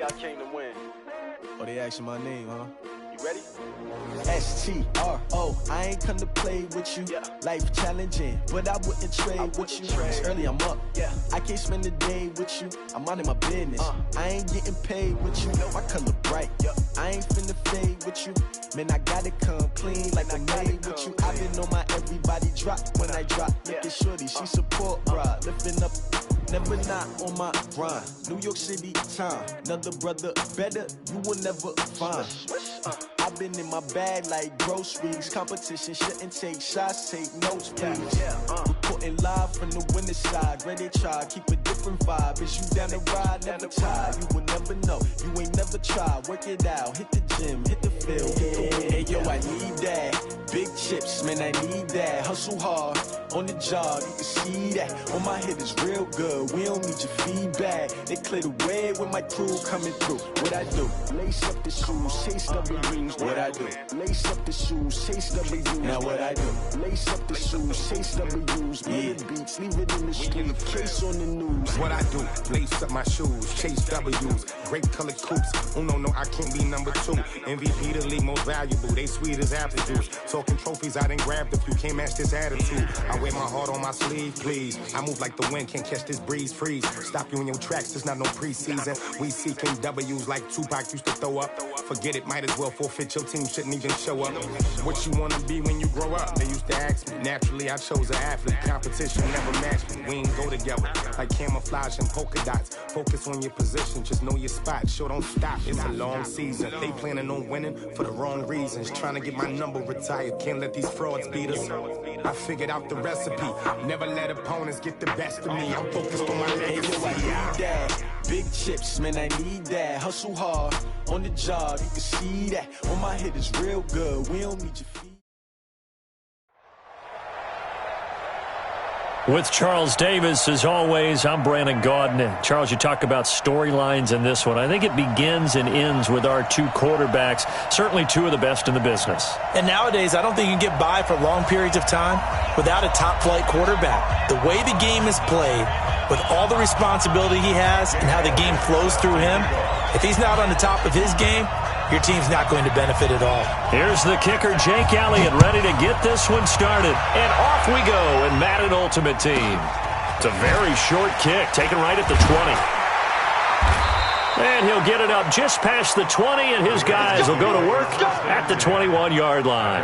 I came to win. Oh, they asking my name, huh? You ready? S-T-R-O, I ain't come to play with you. Yeah. Life challenging, but I wouldn't trade with you. It's early, I'm up. Yeah. I can't spend the day with you. I'm minding my business. I ain't getting paid with you. My color bright. I ain't finna fade with you. Man, I gotta come clean like I'm made with you. I've been on my everybody drop when I drop. Look at shorty, she support ride. Lifting up, never not on my grind. New York City time. Another brother better, you will never find. I've been in my bag like groceries. Competition shouldn't take shots, take notes, please. Reporting live from the winter side. Ready to try, keep a different vibe. Is you down the ride, never tired. You will never know, you ain't never tried. Work it out, hit the gym, hit the field. Hey yo, I need that. Big chips, man, I need that. Hustle hard, on the job, you can see that. On my head is real good, we don't need your feedback. They clear the way with my crew coming through. What I do? Lace up the shoes, chase W's. What I do? Lace up the shoes, chase W's. Now what I do? Lace up the shoes, chase W's. Yeah. Beats, leave it in the street, case on the news. What I do? Lace up my shoes, chase W's. Great colored coops. Oh no, I can't be number 2. MVP the league most valuable. They sweet as apple juice. Talking trophies, I didn't grab the few. Can't match this attitude. I wear my heart on my sleeve, please. I move like the wind, can't catch this breeze, freeze. Stop you in your tracks, there's not no preseason. We seeking W's like Tupac used to throw up. Forget it, might as well forfeit. Your team shouldn't even show up. What you wanna be when you grow up? They used to ask me. Naturally, I chose an athlete. Competition never matched me. We ain't go together like camouflage and polka dots. Focus on your position, just know your spot. Show don't stop, it's a long season. They planning on winning for the wrong reasons. Trying to get my number retired, can't let these frauds beat us. I figured out the recipe. Never let opponents get the best of me. I'm focused on my legacy. I need that. Big chips, man, I need that. Hustle hard, on the job, you can see that. On my head is real good, we don't need your feet. With Charles Davis, as always, I'm Brandon Gaudin. Charles, you talk about storylines in this one. I think it begins and ends with our two quarterbacks, certainly two of the best in the business. And nowadays, I don't think you can get by for long periods of time without a top-flight quarterback. The way the game is played, with all the responsibility he has and how the game flows through him, if he's not on the top of his game, your team's not going to benefit at all. Here's the kicker, Jake Elliott, ready to get this one started. And off we go in Madden Ultimate Team. It's a very short kick, taken right at the 20. And he'll get it up just past the 20, and his guys will go to work at the 21-yard line.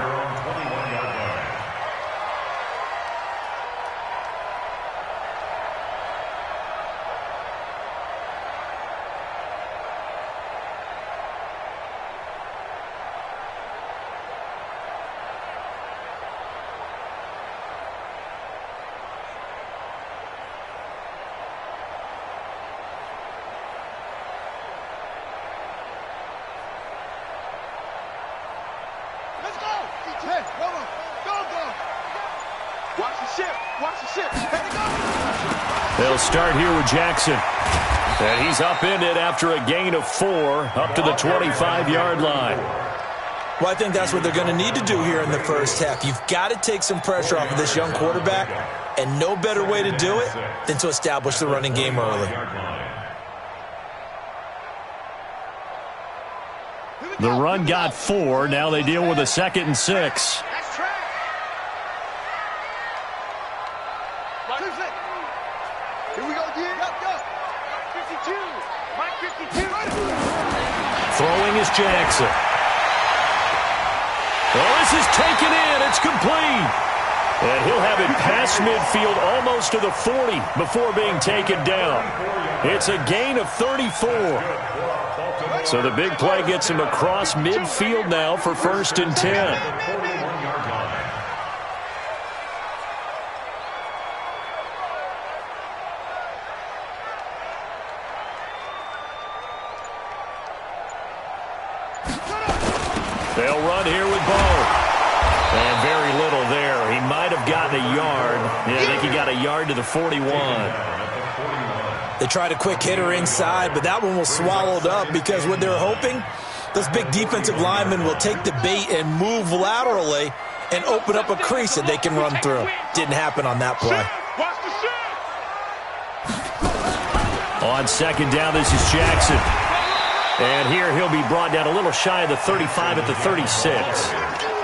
They'll start here with Jackson. And he's upended after a gain of 4 up to the 25-yard line. Well, I think that's what they're going to need to do here in the first half. You've got to take some pressure off of this young quarterback, and no better way to do it than to establish the running game early. The run got 4. Now they deal with a 2nd and 6. Throwing is Jackson. Well, this is taken in. It's complete. And he'll have it past midfield almost to the 40 before being taken down. It's a gain of 34. So the big play gets him across midfield now for 1st and 10. They'll run here with Bo. And very little there. He might have gotten a yard. Yeah, I think he got a yard to the 41. They tried a quick hitter inside, but that one was swallowed up because what they're hoping, those big defensive linemen will take the bait and move laterally and open up a crease that they can run through. Didn't happen on that play. On 2nd down, this is Jackson. And here he'll be brought down a little shy of the 35 at the 36.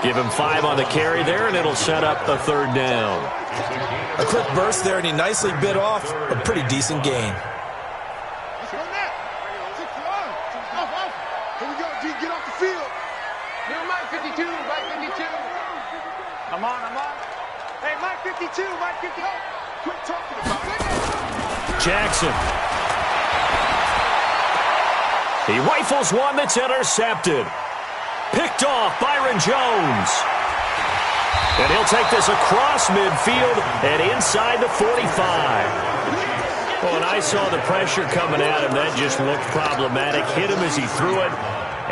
Give him 5 on the carry there, and it'll set up a 3rd down. A quick burst there, and he nicely bit off a pretty decent gain. Here we go, G. Get off the field. Here, Mike 52, Mike 52. I'm on. Hey, Mike 52, Mike 50. Quit talking about it. Jackson. He rifles one that's intercepted. Picked off Byron Jones. And he'll take this across midfield and inside the 45. Well, when I saw the pressure coming at him, that just looked problematic. Hit him as he threw it,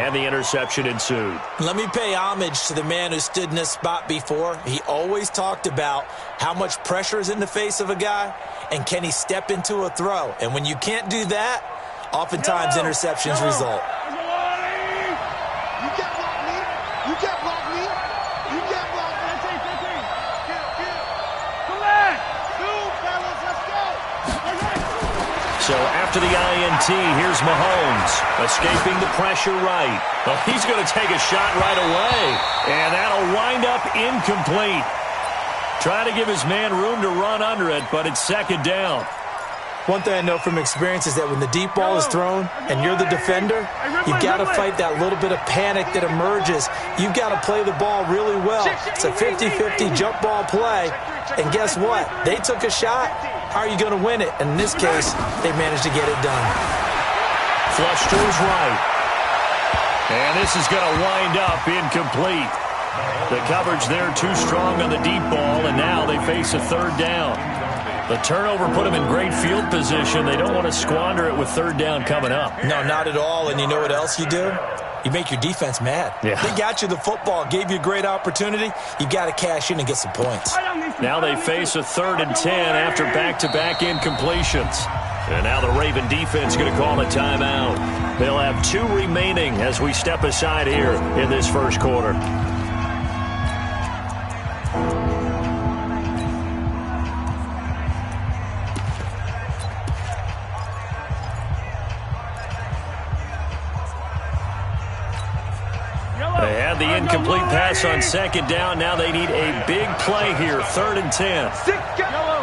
and the interception ensued. Let me pay homage to the man who stood in this spot before. He always talked about how much pressure is in the face of a guy, and can he step into a throw. And when you can't do that, oftentimes interceptions result. You can't block me. You can't block me. You can't block me. Come on. Move, fellas. Let's go. So after the INT, here's Mahomes, escaping the pressure right. Well, he's going to take a shot right away, and that'll wind up incomplete. Trying to give his man room to run under it, but it's 2nd down. One thing I know from experience is that when the deep ball is thrown and you're the defender, you've got to fight that little bit of panic that emerges. You've got to play the ball really well. It's a 50-50 jump ball play, and guess what? They took a shot. How are you going to win it? And in this case, they managed to get it done. Flush to his right. And this is going to wind up incomplete. The coverage there too strong on the deep ball, and now they face a 3rd down. The turnover put them in great field position. They don't want to squander it with 3rd down coming up. No, not at all. And you know what else you do? You make your defense mad. Yeah. They got you the football, gave you a great opportunity. You got to cash in and get some points. Now they face a 3rd and 10 after back-to-back incompletions. And now the Raven defense going to call a timeout. They'll have 2 remaining as we step aside here in this 1st quarter. They had the incomplete pass on 2nd down. Now they need a big play here, 3rd and 10. Yellow.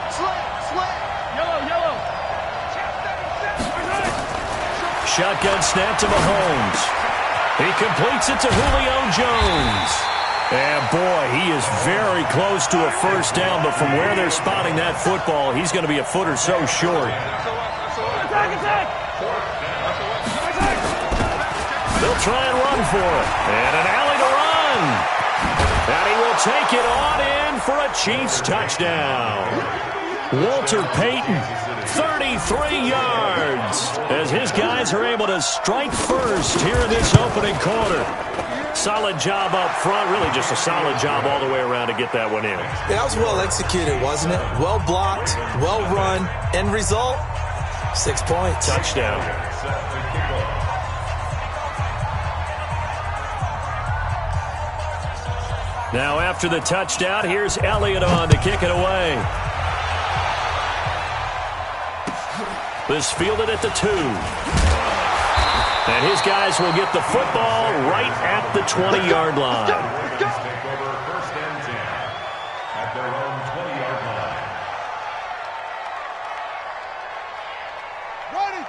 Slant. Yellow. Shotgun snap to Mahomes. He completes it to Julio Jones. And boy, he is very close to a 1st down, but from where they're spotting that football, he's going to be a foot or so short. They'll try and run for it. And an alley to run. And he will take it on in for a Chiefs touchdown. Walter Payton, 33 yards, as his guys are able to strike first here in this opening quarter. Solid job up front, really just a solid job all the way around to get that one in. That was well executed, wasn't it? Well blocked, well run. End result, 6 points. Touchdown. Now after the touchdown, here's Elliott on to kick it away. This fielded at the 2. And his guys will get the football right at the 20-yard line.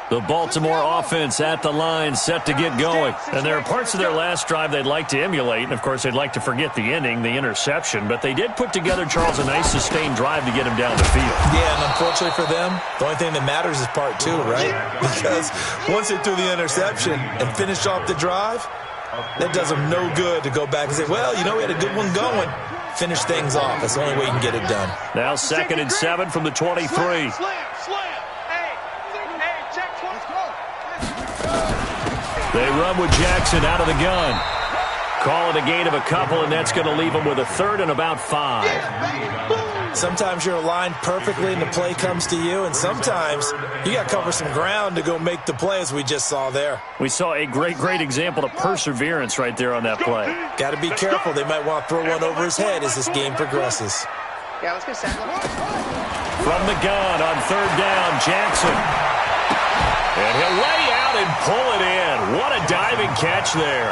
The Baltimore offense at the line, set to get going. And there are parts of their last drive they'd like to emulate. And, of course, they'd like to forget the ending, the interception. But they did put together, Charles, a nice sustained drive to get him down the field. Yeah, and unfortunately for them, the only thing that matters is part 2, right? Because once they threw the interception and finished off the drive, that does them no good to go back and say, well, you know, we had a good one going. Finish things off. That's the only way you can get it done. Now 2nd and 7 from the 23. They run with Jackson out of the gun. Call it a gain of a couple, and that's going to leave them with a 3rd and about 5. Sometimes you're aligned perfectly and the play comes to you, and sometimes you got to cover some ground to go make the play, as we just saw there. We saw a great example of perseverance right there on that play. Got to be careful. They might want to throw one over his head as this game progresses. Yeah, let's get set. From the gun on 3rd down, Jackson. And he'll lay out and pull it in. What a diving catch there.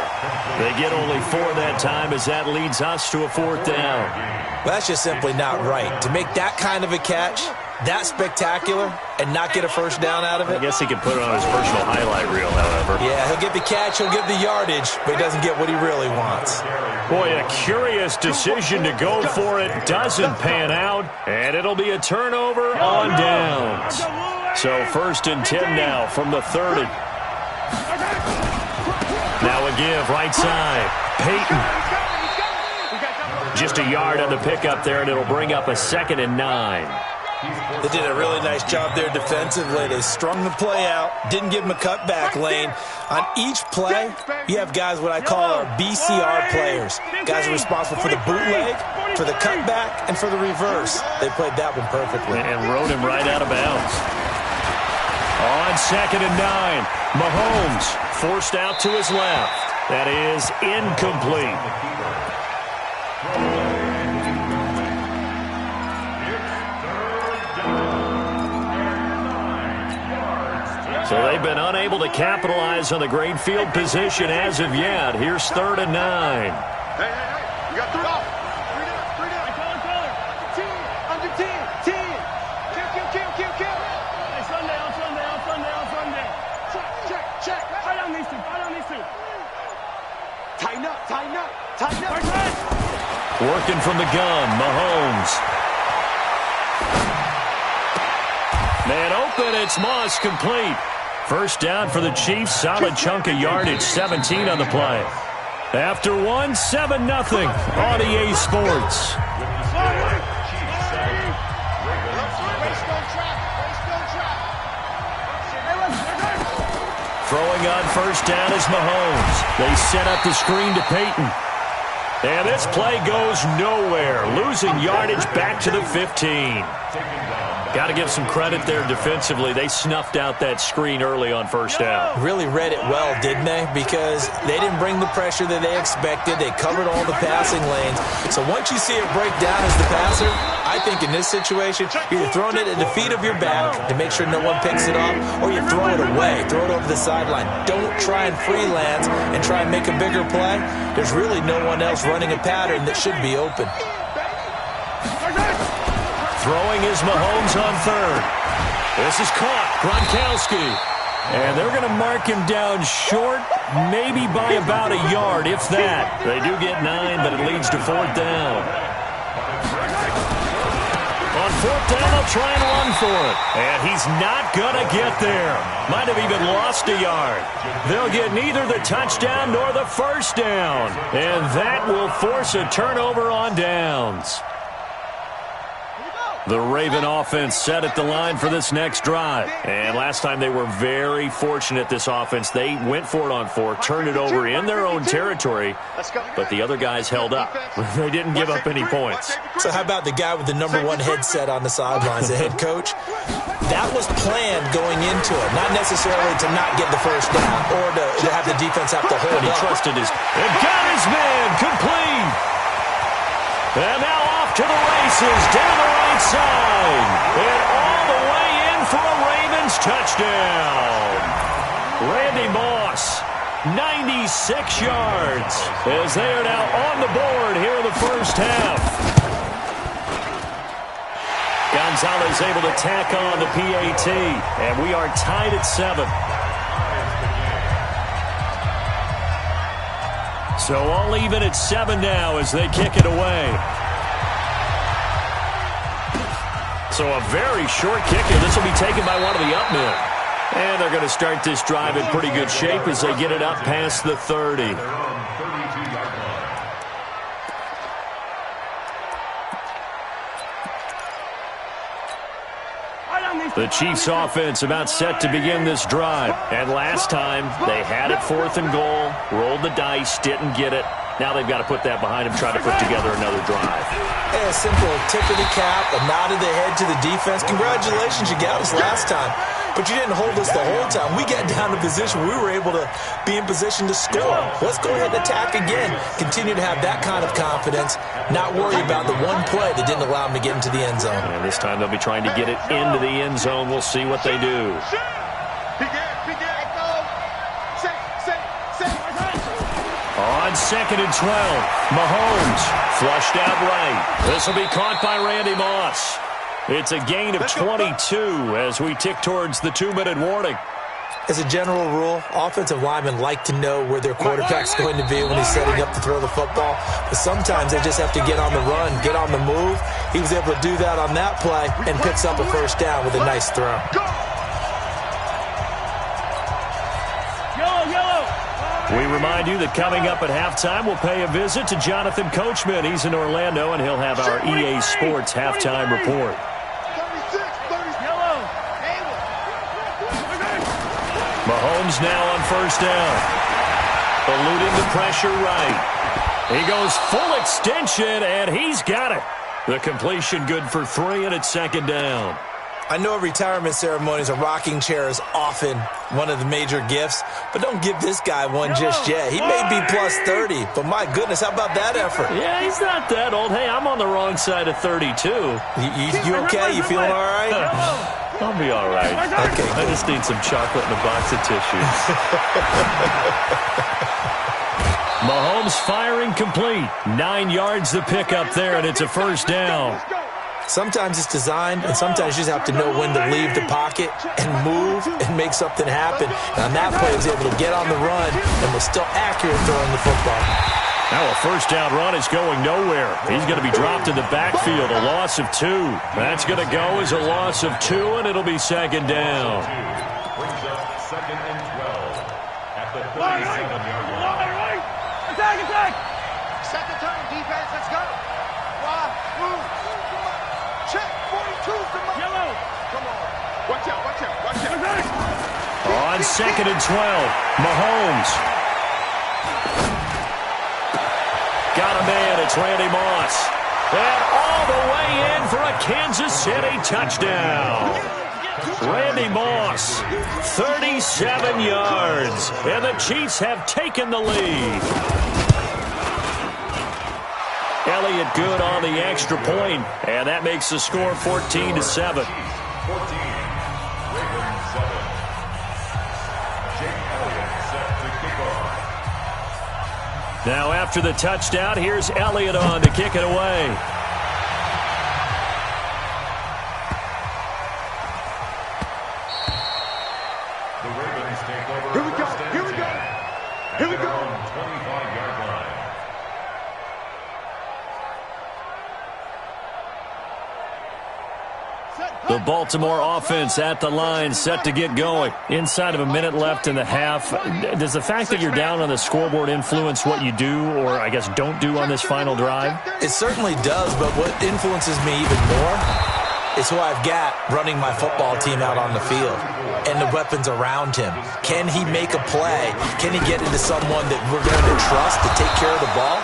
They get only 4 that time as that leads us to a 4th down. Well, that's just simply not right. To make that kind of a catch, that spectacular, and not get a first down out of it. I guess he can put it on his personal highlight reel, however. Yeah, he'll get the catch, he'll get the yardage, but he doesn't get what he really wants. Boy, a curious decision to go for it. Doesn't pan out, and it'll be a turnover on downs. So 1st and 10 now from the 30. Now a give right side. Peyton. Just a yard on the pickup there, and it'll bring up a 2nd and 9. They did a really nice job there defensively. They strung the play out, didn't give him a cutback lane. On each play, you have guys what I call our BCR players. Guys are responsible for the bootleg, for the cutback, and for the reverse. They played that one perfectly. And rode him right out of bounds. On 2nd and 9, Mahomes forced out to his left. That is incomplete. So they've been unable to capitalize on the great field position as of yet. Here's 3rd and 9. Hey, you got 3 off. 3 down. Team, under team. Kill. Hey, Sunday. Check. Fight on these two. Tighten up. Working from the gun, Mahomes. Man open, it's Moss, complete. First down for the Chiefs, solid chunk of yardage, 17 on the play. After 1, 7-0 on EA Sports. Throwing on first down is Mahomes. They set up the screen to Peyton. And this play goes nowhere, losing yardage back to the 15. Got to give some credit there defensively. They snuffed out that screen early on first down. Really read it well, didn't they? Because they didn't bring the pressure that they expected. They covered all the passing lanes. So once you see it break down as the passer, I think in this situation, you're throwing it at the feet of your back to make sure no one picks it off, or you throw it away, throw it over the sideline. Don't try and freelance and try and make a bigger play. There's really no one else running a pattern that should be open. Throwing is Mahomes on 3rd. This is caught. Gronkowski. And they're going to mark him down short, maybe by about a yard, if that. They do get 9, but it leads to 4th down. On 4th down, they'll try and run for it. And he's not going to get there. Might have even lost a yard. They'll get neither the touchdown nor the first down. And that will force a turnover on downs. The Raven offense set at the line for this next drive. And last time they were very fortunate, this offense. They went for it on 4, turned it over in their own territory, but the other guys held up. They didn't give up any points. So how about the guy with the number 1 headset on the sidelines, the head coach? That was planned going into it, not necessarily to not get the first down or to have the defense have to hold up. He trusted his... And got his man complete. And now off to the races, down the right side. And all the way in for a Ravens touchdown. Randy Moss, 96 yards, as they are now on the board here in the first half. Gonzalez able to tack on the PAT, and we are tied at 7. So all even at 7 now as they kick it away. So a very short kick, and this will be taken by one of the up men. And they're going to start this drive in pretty good shape as they get it up past the 30. The Chiefs offense about set to begin this drive. And last time, they had it 4th and goal, rolled the dice, didn't get it. Now they've got to put that behind them, try to put together another drive. Hey, a simple tip of the cap, a nod of the head to the defense. Congratulations, you got us last time. But you didn't hold us the whole time. We got down to position. We were able to be in position to score. Let's go ahead and attack again. Continue to have that kind of confidence. Not worry about the one play that didn't allow them to get into the end zone. And this time they'll be trying to get it into the end zone. We'll see what they do. Begin. 2nd and 12. Mahomes flushed out right. This will be caught by Randy Moss. It's a gain of 22 as we tick towards the 2-minute warning. As a general rule, offensive linemen like to know where their quarterback's going to be when he's setting up to throw the football. But sometimes they just have to get on the run, get on the move. He was able to do that on that play and picks up a first down with a nice throw. We remind you that coming up at halftime, we'll pay a visit to Jonathan Coachman. He's in Orlando, and he'll have our EA Sports halftime report. Mahomes now on first down. Eluding the pressure right. He goes full extension, and he's got it. The completion good for 3, and it's 2nd down. I know at retirement ceremonies, a rocking chair is often one of the major gifts, but don't give this guy one just yet. He may be plus 30, but my goodness, how about that effort? Yeah, he's not that old. Hey, I'm on the wrong side of 32. You okay? You feeling all right? I'll be all right. Okay, I just need some chocolate and a box of tissues. Mahomes firing complete. 9 yards the pick up there, and it's a first down. Sometimes it's designed, and sometimes you just have to know when to leave the pocket and move and make something happen. And on that play, he was able to get on the run and was still accurate throwing the football. Now a first down run is going nowhere. He's going to be dropped in the backfield, a loss of 2. That's going to go as a loss of 2, and it'll be 2nd down. Brings up 2nd and 12 at the 37-yard line. Attack! Second time, defense, let's go. Move. Check, 42, come on. Yellow. Come on. Watch out. On 2nd and 12, Mahomes. Got a man, it's Randy Moss. And all the way in for a Kansas City touchdown. Randy Moss, 37 yards, and the Chiefs have taken the lead. Elliott good on the extra point, and that makes the score 14-7. 14, Ravens 7. Jake Elliott set to kick off. Now after the touchdown, here's Elliott on to kick it away. The Ravens take over. Here we go. 25-yard line. The Baltimore offense at the line, set to get going. Inside of a minute left in the half. Does the fact that you're down on the scoreboard influence what you do, or I guess don't do on this final drive? It certainly does, but what influences me even more is who I've got running my football team out on the field and the weapons around him. Can he make a play? Can he get into someone that we're going to trust to take care of the ball?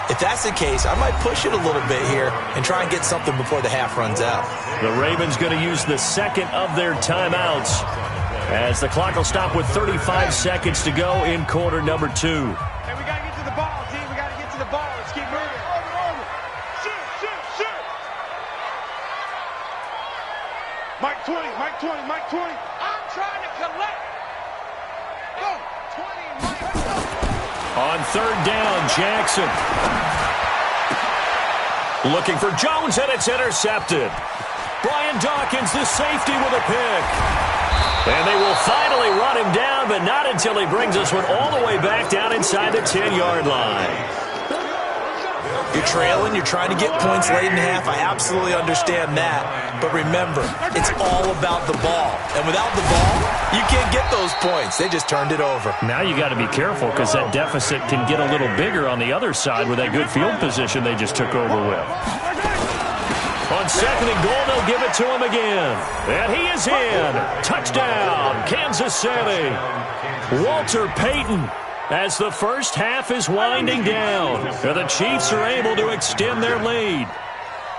If that's the case, I might push it a little bit here and try and get something before the half runs out. The Ravens going to use the second of their timeouts as the clock will stop with 35 seconds to go in quarter number 2. Hey, we got to get to the ball, team. We got to get to the ball. Let's keep moving. Shoot. Mike 20. I'm trying to collect. Go. 20, Mike. Let's go. On third down, Jackson. Looking for Jones, and it's intercepted. Brian Dawkins, the safety, with a pick. And they will finally run him down, but not until he brings us one all the way back down inside the 10-yard line. You're trailing, you're trying to get points late in half. I absolutely understand that. But remember, it's all about the ball. And without the ball, you can't get those points. They just turned it over. Now you got to be careful because that deficit can get a little bigger on the other side with that good field position they just took over with. On 2nd and goal, they'll give it to him again. And he is in. Touchdown, Kansas City. Walter Payton. As the first half is winding down, and the Chiefs are able to extend their lead.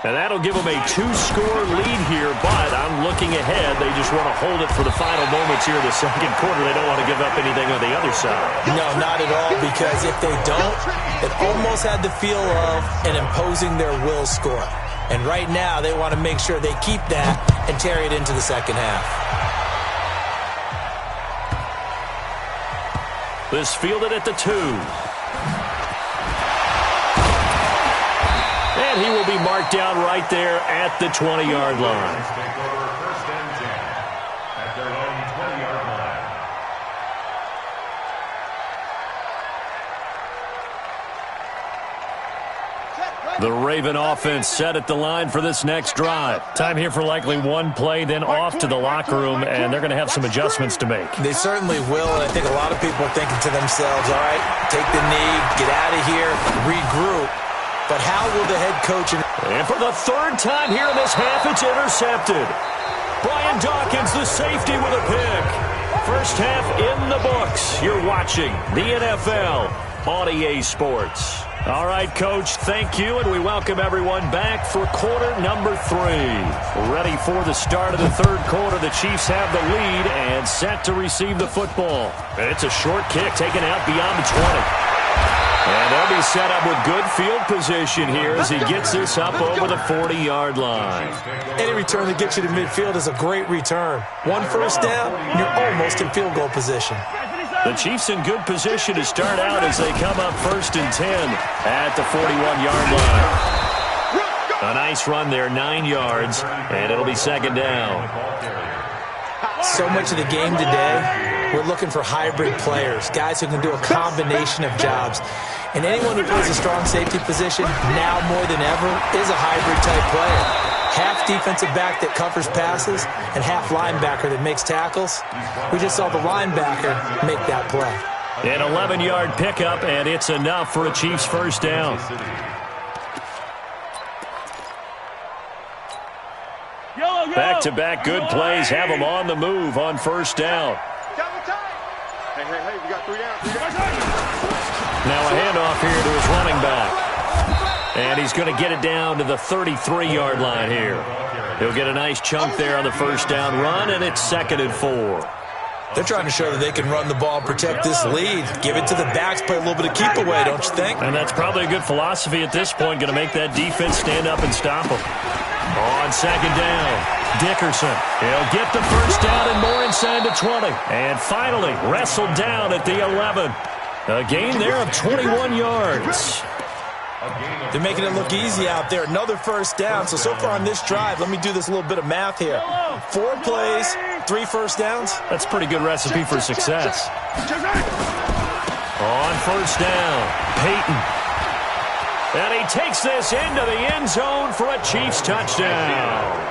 And that'll give them a 2-score lead here, but I'm looking ahead. They just want to hold it for the final moments here in the second quarter. They don't want to give up anything on the other side. No, not at all, because if they don't, it almost had the feel of an imposing their will score. And right now, they want to make sure they keep that and carry it into the second half. This fielded at the 2. And he will be marked down right there at the 20-yard line. Take over first and 10 at their own 20-yard line. The Raven offense set at the line for this next drive. Time here for likely one play, then off to the locker room, and they're going to have some adjustments to make. They certainly will, and I think a lot of people are thinking to themselves, all right, take the knee, get out of here, regroup. But how will the head coach... And for the third time here in this half, it's intercepted. Brian Dawkins, the safety, with a pick. First half in the books. You're watching the NFL on EA Sports. All right, Coach, thank you, and we welcome everyone back for quarter number 3. Ready for the start of the third quarter. The Chiefs have the lead and set to receive the football. It's a short kick taken out beyond the 20. And they'll be set up with good field position here as he gets this up over the 40-yard line. Any return that gets you to midfield is a great return. One first down, you're almost in field goal position. The Chiefs in good position to start out as they come up first and 10 at the 41-yard line. A nice run there, 9 yards, and it'll be second down. So much of the game today, we're looking for hybrid players, guys who can do a combination of jobs. And anyone who plays a strong safety position, now more than ever, is a hybrid-type player. Half defensive back that covers passes and half linebacker that makes tackles. We just saw the linebacker make that play. An 11-yard pickup, and it's enough for a Chiefs first down. Back-to-back good plays have them on the move on first down. Hey, we got 3 down. Now a handoff here to his running back. And he's going to get it down to the 33-yard line here. He'll get a nice chunk there on the first down run, and it's second and 4. They're trying to show that they can run the ball and protect this lead. Give it to the backs, play a little bit of keep away, don't you think? And that's probably a good philosophy at this point, going to make that defense stand up and stop them. On second down, Dickerson. He'll get the first down and more inside the 20. And finally, wrestled down at the 11. A gain there of 21 yards. They're making it look easy out there. Another first down. So far on this drive, let me do this little bit of math here. 4 plays, 3 first downs. That's a pretty good recipe for success. On first down, Peyton. And he takes this into the end zone for a Chiefs touchdown.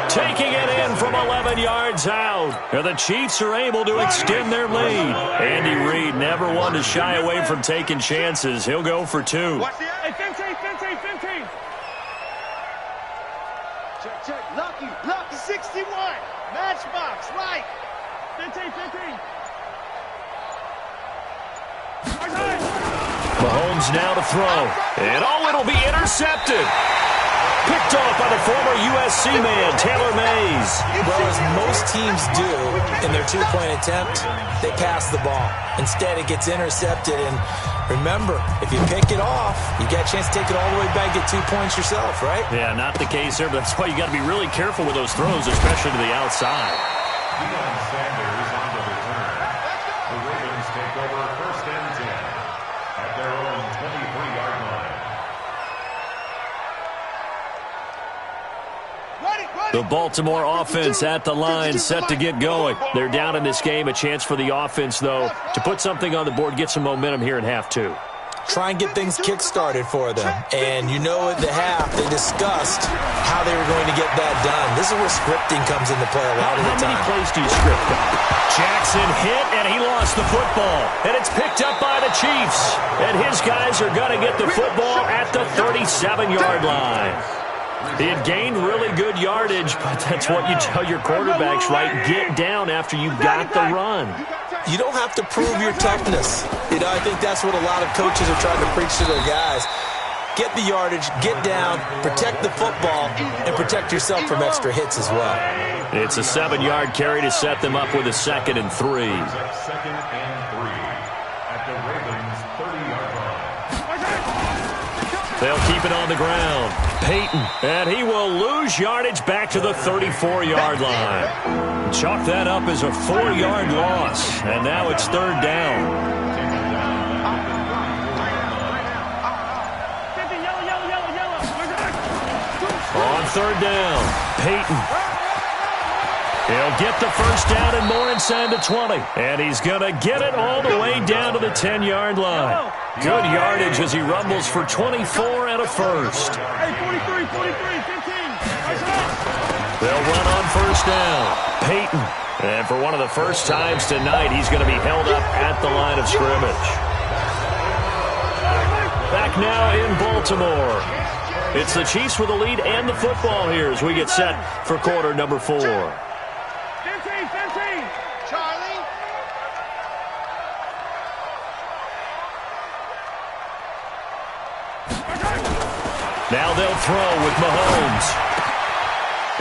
Taking it in from 11 yards out. And the Chiefs are able to extend their lead. Andy Reid never one to shy away from taking chances. He'll go for 2. Hey, 15. Check. Lucky, 61. Matchbox, right. 15. Mahomes now to throw. And it'll be intercepted. Picked off by the former USC man, Taylor Mays. Well, as most teams do in their 2-point attempt, they pass the ball. Instead, it gets intercepted. And remember, if you pick it off, you get a chance to take it all the way back, get 2 points yourself, right? Yeah, not the case there, but that's why you got to be really careful with those throws, especially to the outside. Deion Sanders on the return. The Ravens take over first and 10 at their own 23-yard line. The Baltimore offense at the line, set to get going. They're down in this game. A chance for the offense, though, to put something on the board, get some momentum here in half 2. Try and get things kick-started for them. And you know at the half, they discussed how they were going to get that done. This is where scripting comes into play a lot of the time. How many plays do you script? Jackson hit, and he lost the football. And it's picked up by the Chiefs. And his guys are going to get the football at the 37-yard line. He had gained really good yardage, but that's what you tell your quarterbacks, right? Get down after you got the run. You don't have to prove your toughness. I think that's what a lot of coaches are trying to preach to their guys. Get the yardage, get down, protect the football, and protect yourself from extra hits as well. It's a 7-yard carry to set them up with a second and 3. Second and 3 at the Ravens' 30-yard line. They'll keep it on the ground. Peyton, and he will lose yardage back to the 34-yard line. Chalk that up as a 4-yard loss, and now it's third down. On third down, Peyton. He'll get the first down and more inside the 20. And he's going to get it all the way down to the 10-yard line. Good yardage as he rumbles for 24 and a first. Hey, 43, 43, 15. They'll run on first down. Peyton. And for one of the first times tonight, he's going to be held up at the line of scrimmage. Back now in Baltimore. It's the Chiefs with the lead and the football here as we get set for quarter number 4. 15, 15. Charlie. Now they'll throw with Mahomes.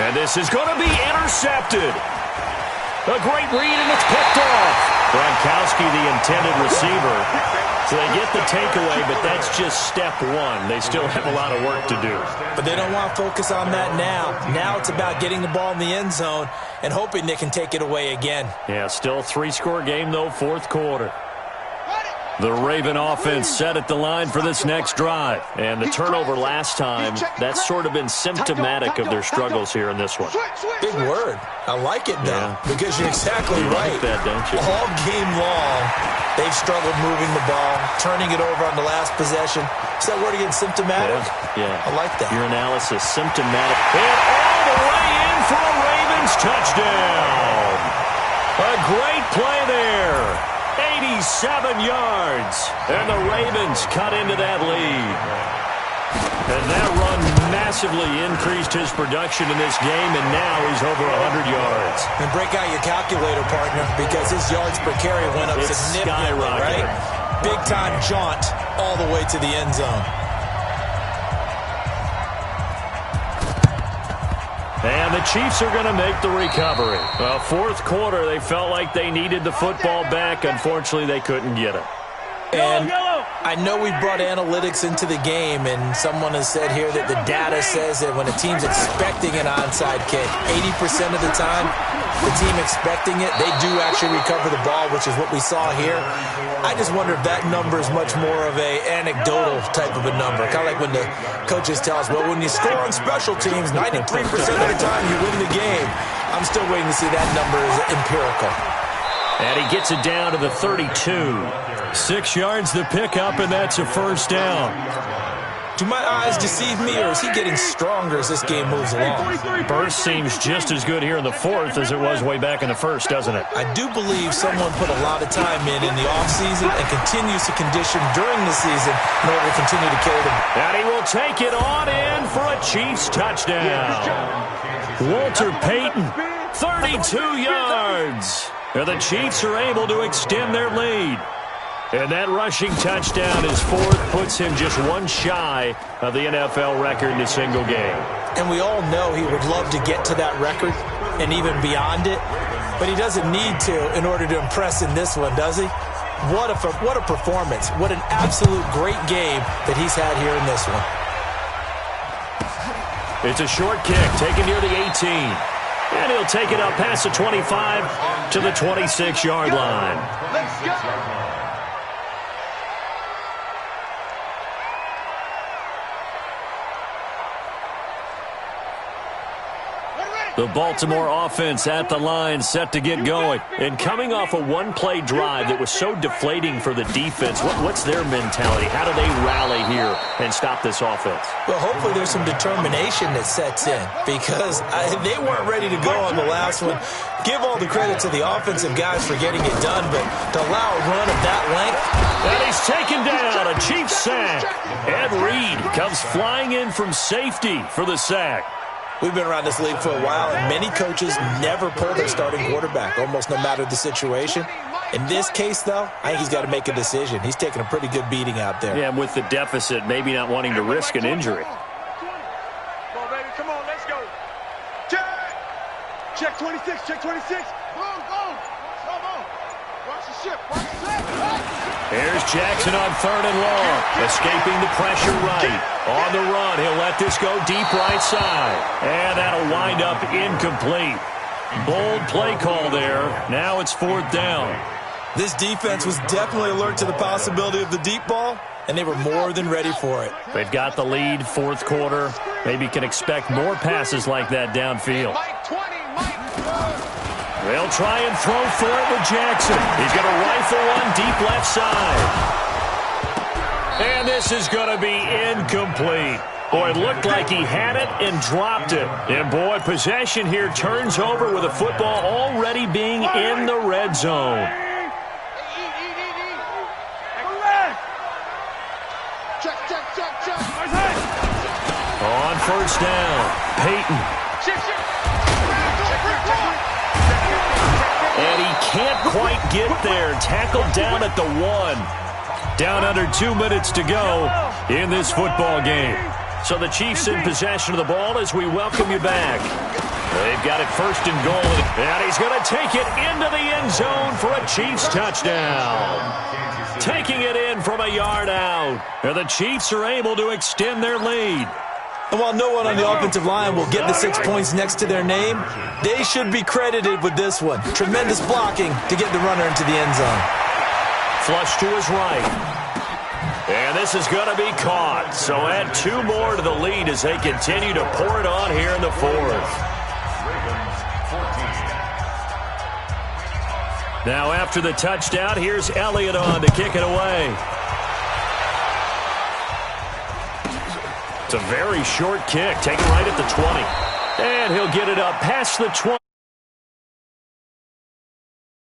And this is going to be intercepted. A great read, and it's picked off. Gronkowski, the intended receiver. So they get the takeaway, but that's just step one. They still have a lot of work to do. But they don't want to focus on that now. Now it's about getting the ball in the end zone and hoping they can take it away again. Yeah, still 3-score game, though, fourth quarter. The Raven offense set at the line for this next drive. And the turnover last time, that's sort of been symptomatic of their struggles here in this one. Big word. I like it, though, because you're exactly right. You like that, don't you? All game long, they've struggled moving the ball, turning it over on the last possession. Is that word again, symptomatic? Yeah. I like that. Your analysis, symptomatic. And all the way in for a Ravens touchdown. A great play there. 87 yards. And the Ravens cut into that lead. And that run massively increased his production in this game, and now he's over 100 yards. And break out your calculator, partner, because his yards per carry went up significantly, right? Big-time jaunt all the way to the end zone. And the Chiefs are going to make the recovery. Well, fourth quarter, they felt like they needed the football back. Unfortunately, they couldn't get it. And I know we brought analytics into the game, and someone has said here that the data says that when a team's expecting an onside kick, 80% of the time, the team expecting it, they do actually recover the ball, which is what we saw here. I just wonder if that number is much more of a anecdotal type of a number. Kind of like when the coaches tell us, well, when you score on special teams, 93% of the time you win the game. I'm still waiting to see that number is empirical. And he gets it down to the 32. 6 yards to pick up, and that's a first down. Do my eyes deceive me, or is he getting stronger as this game moves along? Burst seems just as good here in the fourth as it was way back in the first, doesn't it? I do believe someone put a lot of time in the offseason and continues to condition during the season in order to continue to carry them. And he will take it on in for a Chiefs touchdown. Walter Payton, 32 yards. And the Chiefs are able to extend their lead. And that rushing touchdown, his fourth, puts him just one shy of the NFL record in a single game. And we all know he would love to get to that record and even beyond it, but he doesn't need to in order to impress in this one, does he? What a performance. What an absolute great game that he's had here in this one. It's a short kick taken near the 18. And he'll take it up past the 25 to the 26-yard line. Let's go. The Baltimore offense at the line, set to get going. And coming off a one-play drive that was so deflating for the defense, what's their mentality? How do they rally here and stop this offense? Well, hopefully there's some determination that sets in, because they weren't ready to go on the last one. Give all the credit to the offensive guys for getting it done, but to allow a run of that length. And he's taken down, a Chiefs sack. Ed Reed comes flying in from safety for the sack. We've been around this league for a while, and many coaches never pull their starting quarterback, almost no matter the situation. In this case, though, I think he's got to make a decision. He's taking a pretty good beating out there. Yeah, with the deficit, maybe not wanting to risk an injury. Come on, baby. Come on, let's go. Check 26, check 26. Boom, boom. Come on. Watch the ship, watch the ship. Here's Jackson on third and long, escaping the pressure right. On the run, he'll let this go deep right side. And that'll wind up incomplete. Bold play call there. Now it's fourth down. This defense was definitely alert to the possibility of the deep ball, and they were more than ready for it. They've got the lead, fourth quarter. Maybe can expect more passes like that downfield. They'll try and throw for it with Jackson. He's going to rifle one deep left side. And this is going to be incomplete. Boy, it looked like he had it and dropped it. And, boy, possession here turns over with a football already being in the red zone. On first down, Peyton. And he can't quite get there. Tackled down at the 1. Down under 2 minutes to go in this football game. So the Chiefs in possession of the ball as we welcome you back. They've got it first and goal. And he's going to take it into the end zone for a Chiefs touchdown. Taking it in from a yard out. And the Chiefs are able to extend their lead. And while no one on the offensive line will get the 6 points next to their name, they should be credited with this one. Tremendous blocking to get the runner into the end zone. Flush to his right. And this is going to be caught. So add 2 more to the lead as they continue to pour it on here in the fourth. Now after the touchdown, here's Elliott on to kick it away. It's a very short kick, taken right at the 20. And he'll get it up past the 20.